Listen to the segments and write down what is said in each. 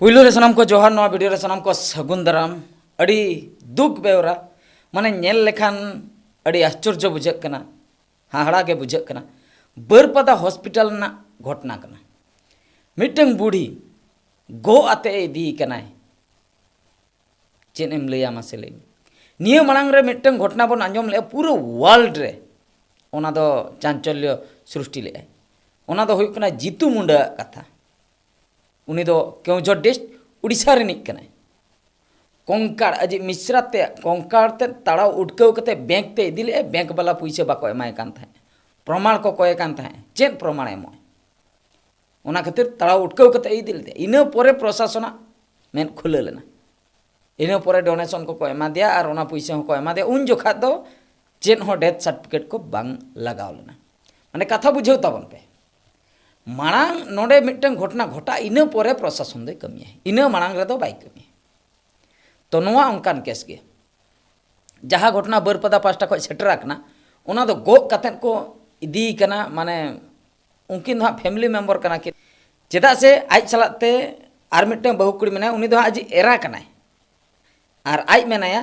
पुइलो रे सनम को जोहार नवा वीडियो रे सनम को सगुन दाराम अड़ी दुख बेवरा माने नेल लेखान अड़ी आश्चर्य बुझाक कना हाहाड़ा के बुझाक कना बरपदा हॉस्पिटल ना घटना कना मिटंग बूढ़ी गो आते इदी कनाय चेन एम लैया मासे लैम निया मांग रे मिटंग घटना बन आंजम ले पूरा वर्ल्ड रे ओना दो चांचल्य सृष्टि ले ओना दो हुई कना जीतू मुंडा कथा उनी दो केउझर डिस्ट उड़ीसा रिनिक कनाय कोंकाड़ अजी मिश्रा ते कोंकाड़ ते ताड़ा उड़काव कते बैंक ते इदिले बैंक वाला पैसा बाको एमाय कान थाहे प्रमाण को कोय कान थाहे चेन प्रमाण एमो ओना खातिर ताड़ा उड़काव कते इदिले इना परे प्रशासना मेन खुले लेना इना परे डोनेशन को एमा दिया और ओना पैसा को एमा दिया उन जोखा दो चेन हो डेथ सर्टिफिकेट को बांग लगाव लेना माने कथा बुझाव ताबन पे मांग नोडे मिटन घटना घटा इना परे प्रशासन दे कमिया इना मांग रे दो बाई कमिया तो नोआ उनकान केस गे जहाँ घटना बरपदा पास्टा को सेटर आकना ओना दो गो कते को इदी कना माने उनकिन दो फैमिली मेंबर कना कि चेदा से आज चलाते आर मिटन बहु कुड़ी मेना उनी दो आज एरा कनाय आर आज मेनाया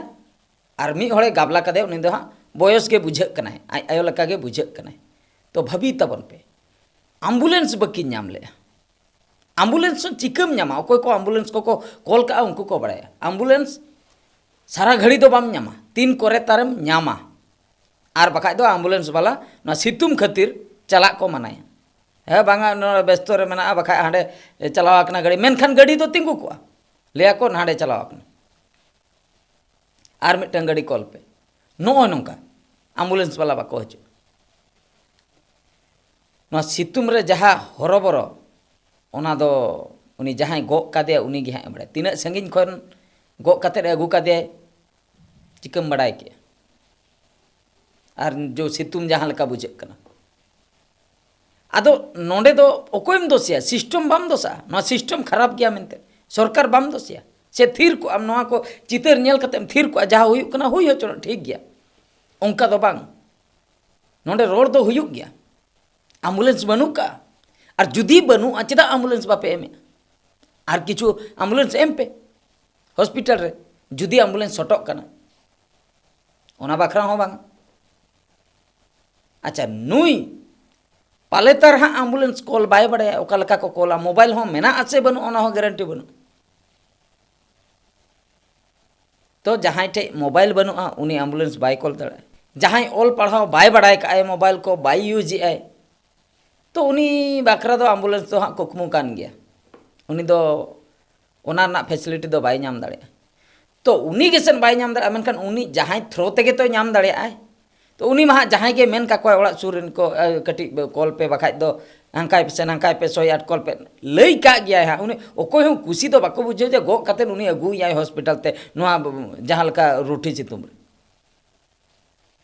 आर मी हळे गाबला कदे उनी दो बयस के बुझक कनाय आज आयो लका गे बुझक कनाय तो भाबी तबन पे एम्बुलेंस बकिन नाम ले एम्बुलेंस चिकम नामा अकोय को एम्बुलेंस को कॉल का उनको को बड़ाया एम्बुलेंस सारा घड़ी दो बाम नामा तीन करे तारम नामा आर बखाय दो एम्बुलेंस वाला ना सितुम खातिर चला को मनाया हे बांगा न व्यस्त रे मेना बखाय हांडे चलाव आकना गाड़ी मेनखान गाड़ी दो तिंगु को लेया को हांडे चलाव आकना आर मिटन गाड़ी कॉल पे नो नोंका एम्बुलेंस वाला बाको हजू सितुम रे जहाँ हरबर ओना दो उनी जहाँ गो कादे उनी गे हाँ बड़ा तीना संगिन खन गो काते अगू कादे चिकम बड़ाय के और जो सितुम जहाँ लका बुझे कना आदो नोंडे दो ओकोयम दोसिया सिस्टम बाम दोसा ना सिस्टम खराब गया मेनते सरकार बाम दोसिया से थीर को आम नोआ को चितर नेल कते थीर को जहाँ हुई कना हुई हो चलो ठीक गया उनका दो बांग नोंडे रोड दो हुई गया एम्बुलेंस बनू का और जुदी बनू चेदा एम्बुलेंस बापे एम और किछु एम्बुलेंस एम पे हॉस्पिटल रे जुदी एम्बुलेंस सटक कना ओना बाखरा हो बांग अच्छा नुई पाले तरह एम्बुलेंस कॉल बाय बड़ाया ओका लका को कॉला मोबाइल हो मेना आसे बनू ओना हो गारंटी बनू तो जहां ठे मोबाइल बनू उनी एम्बुलेंस बाय कॉल दड़ा जहां ऑल पढ़ाओ बाय बड़ाय का मोबाइल को बाय यूज आए तो उनी बाखरा दो एम्बुलेंस तो हाँ कुकमु कान गया उनी दो ओना ना फैसिलिटी दो बाय नाम दाड़े तो उनी गेसन बाय नाम दाड़े मेनखान उनी जहां थ्रो तेगे तो नाम दाड़े तो उनी मा जहां के मेन का कोय ओड़ा सुर को कटी कॉल पे बखाय दो हंकाय पे हंकाय पे 108 कॉल पे लई का गया है उनी ओकोय हम खुशी दो बाको बुझे जे गो कते उनी अगु याय हॉस्पिटल ते नोआ जहां लका रूठी सितुम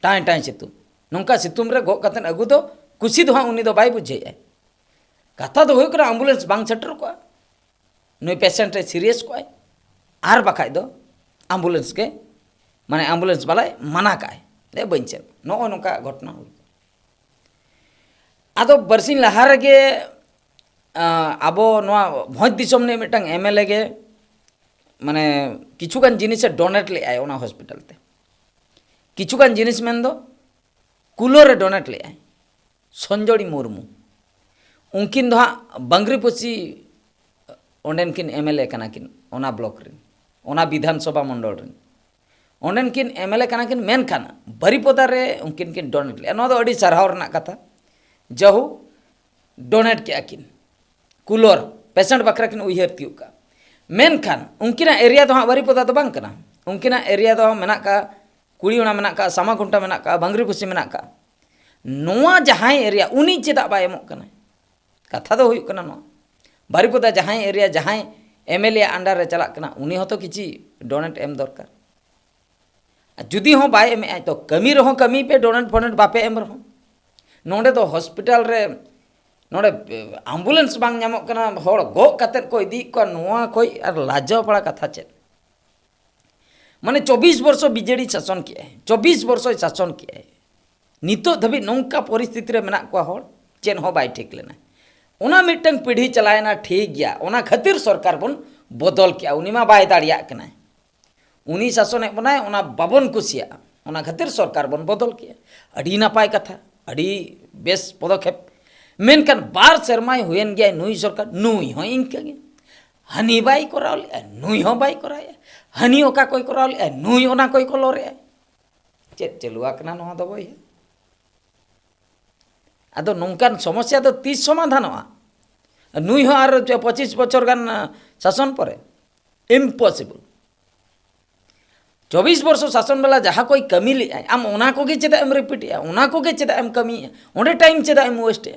टाइ टाइ सितुम नोंका सितुम रे गो कते अगु दो खुशी दो हाँ उनी दो बाय बुझे कथा दो हुई करा एम्बुलेंस बांग सेटर को नुई पेशेंट रे सीरियस को आर बखाय दो एम्बुलेंस के माने एम्बुलेंस वाला मना का ले बंचे नो नोका घटना हुई आदो बरसिन लहा रे आबो नोआ भोज दिसम ने मिटंग एमएलए गे माने किछुगान जिनिस डोनेट ले आय ओना हॉस्पिटल ते किछुगान जिनिस मेन दो कूलर डोनेट ले आय संजोड़ी मुर्मू उनकिन दो हाँ बंगरीपोसी ओंडेन किन एमएलए कना किन ओना ब्लॉक रिन ओना विधानसभा मंडल रिन ओंडेन किन एमएलए कना किन मेन खाना बरीपदा रे उनकिन किन डोनेट ले नो दो अड़ी सरहाव रना कथा जहू डोनेट के किन कूलर पेशेंट बकरा किन उयहर तियु का मेन खान उनकिना एरिया दो हाँ बरीपदा तो बांग कना उनकिना एरिया दो मेना का कुड़ीओना मेना का सामाकुंटा मेना का बंगरीपोसी मेना का नोआ जहाँ एरिया उनी चेदा बा एमो कना कथा दो हुई कना नोआ बारीपदा जहाँ एरिया जहाँ एमएलए अंडर रे चला कना उनी हो तो किछि डोनेट एम दरकार जुदी हो बाय एम तो कमी रहो कमी पे डोनेट फोनेट बापे एम रहो नोंडे तो हॉस्पिटल रे नोंडे एम्बुलेंस बांग नामो कना होड़ गो कते को इदी को नोआ कोई और लाजो पड़ा कथा चेद माने 24 वर्ष बीजेडी शासन किए 24 वर्ष शासन किए नितो धबी नौका परिस्थिति रे मेना को होड़ चेन हो बाय ठीक लेना ओना मिटंग पीढ़ी चलायना ठीक गया ओना खातिर सरकार बन बदल किया उनी मा बाय दाड़िया कनाय उनी शासने बनाए उना बाबन कुसिया उना खातिर सरकार बन बदल किया अड़ी नापाय कथा अड़ी बेस पदक्षेप मेनकान बार सेरमाय हुएन गया नुई सरकार नुई हो इनका गया हनी बाई कराव ले नुई हो बाई कराया हनी ओका कोई कराव ले नुई ओना कोई कलरे चेत चलुआ कना नोआ दो बय आदो नोंकान समस्या तो तीस समाधानवा नुई हो आर 25 बछर गान शासन परे इम्पॉसिबल 24 वर्ष शासन बेला जहाँ कोई कमी ले आम ओना को गे चेदा एम रिपीट ओना को गे चेदा एम कमी ओंडे टाइम चेदा एम वेस्ट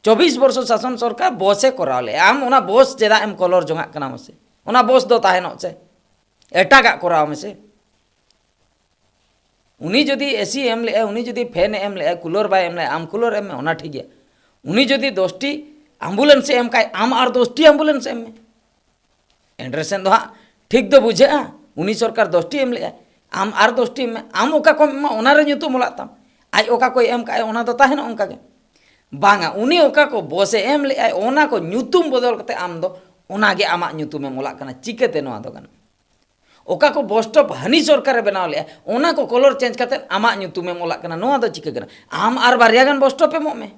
24 वर्ष शासन सरकार बसे कराव ले आम ओना बस चेदा एम कलर जोंगा कना मसे ओना बस दो ताहेनो से एटागा कराव मसे उनी जदि एसी एम ले उनी जदि फैन एम ले कूलर बाय एम ले आम कूलर एम ओना ठीक गया उनी जदि 10टी एम्बुलेंस एम का आम आर 10टी एम्बुलेंस एम में एंड्रेसन दो ठीक दो बुझे उनी सरकार 10टी एम ले आम आर 10टी में आम ओका को ओना रे nyutum मोला ताम आज ओका को एम का ओना तो ताहेन ओनका के बांगा उनी ओका को बसे एम ले ओना को nyutum बदल कते आम दो ओना गे आमा nyutum एम मोला कना चिकेते नोआ दो गाना ओका को बस स्टॉप हनी सरकार बनाव ले ओना को कलर चेंज करते आमा nyutum एम मोला कना नोआ दो चिके कना आम आर बारिया गान बस स्टॉप एमो में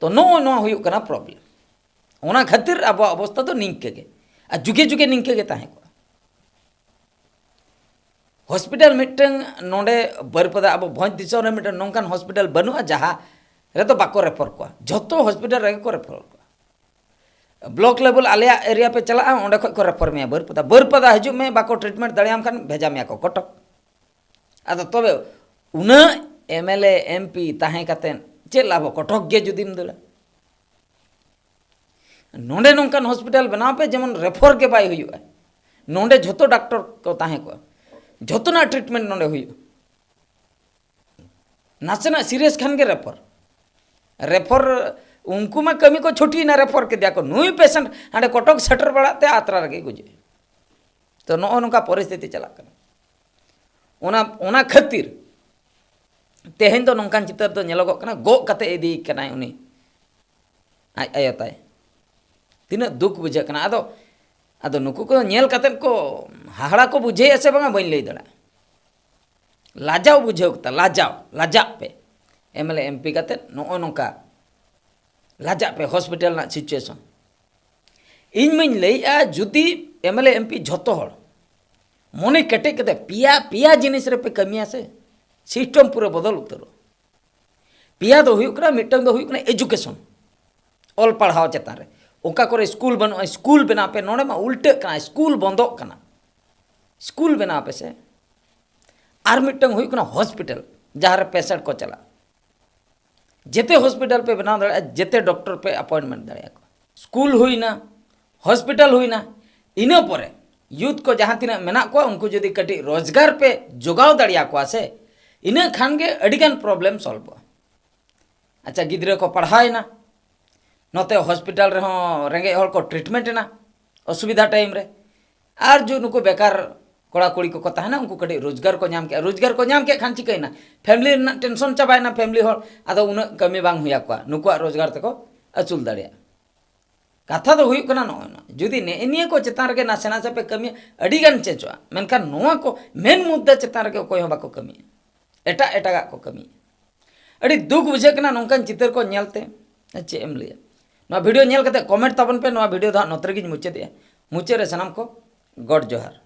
तो नो हुयुक कना प्रॉब्लम ओना खातिर अब अवस्था तो निंके गे आ जुगे जुगे निंके गे ताहे को हॉस्पिटल मिटंग नोंडे बरपदा अब भोज दिसो रे मिटंग नोंकान हॉस्पिटल बनुआ जहा रे तो बाको रेफर को जतो हॉस्पिटल रे को रेफर को ब्लॉक लेवल आलिया एरिया पे चला ओंडे को रेफर में बरपदा हजू में बाको ट्रीटमेंट दड़ियाम खान भेजा में को कटक आदो तबे उना एमएलए एमपी ताहे कातेन चे लाभ कटक गे जुदीम दला नोंडे नोंकान हॉस्पिटल बनाव पे जेमन रेफर के बाय हुयुआ नोंडे झोतो डॉक्टर को ताहे को झोतना ट्रीटमेंट नोंडे हुयु नासेना सीरियस खान के रेफर उनको मा कमी को छुट्टी ना रेफर के दिया को नुई पेशेंट हांडे कटक सेटर बड़ाते आत्रा रे गुजे तो नो नोका परिस्थिति चला कना ओना खातिर तेहेन तो नोंकान चितर तो नेलोगो कना गो कते इदी कनाय उनी आयताय तीना दुख बुझे कना आदो नुकु को नेल कते को हाहड़ा को बुझे ऐसे बंगा बइन लई दड़ा लाजाव बुझे कता लाजा पे एमएलए एमपी कते नो नोका लाजा पे हॉस्पिटल ना सिचुएशन इन में लईआ जुदी एमएलए एमपी झोतो हड़ मने केटे कते पिया जिनिस रे पे कमिया से सिस्टम पूरा बदल उतरो पिया दो हुयुक ना मिटंग दो हुयुक ना एजुकेशन ऑल पढ़ाओ चेतान रे ओका करे स्कूल बनो स्कूल बना पे नोडे मा उल्टे कना स्कूल बंदो कना स्कूल बना पे से आर मिटंग हुयुक ना हॉस्पिटल जहां रे पेशेंट को चला जेते हॉस्पिटल पे बना दड़ा जेते डॉक्टर पे अपॉइंटमेंट दड़ा को स्कूल हुईना हॉस्पिटल हुईना इना परे यूथ को जहां तिना मेना को उनको जदी कटी रोजगार पे जोगाव दड़िया को से इना खान गे अडिगान प्रॉब्लम सॉल्व अच्छा गिद्रे को पढ़ायना नोते हॉस्पिटल रे हो रेंगे हर को ट्रीटमेंट ना असुविधा टाइम रे आर जो नुको बेकार कोड़ा कोड़ी को कता है ना उनको कटी रोजगार को नाम के खान चिकैना फैमिली ना टेंशन चाबायना फैमिली हर आदो उन कमी बांग हुया को नुको रोजगार तको अचुल दड़िया कथा तो हुई कना ना जुदी ने इनिया को चेतान रे नासेना से पे कमी अडिगान चेचवा मेनखान नोआ को मेन मुद्दा चेतान रे कोई हो बाको कमी एटा को कमी अड़ी दुख बुझे कना नोंकान चितर को नेलते चे एम लिया नोआ वीडियो नेल कते कमेंट ताबन पे नोआ वीडियो दा नोतरे गिन मुचे रे सनाम को गॉड जोहार।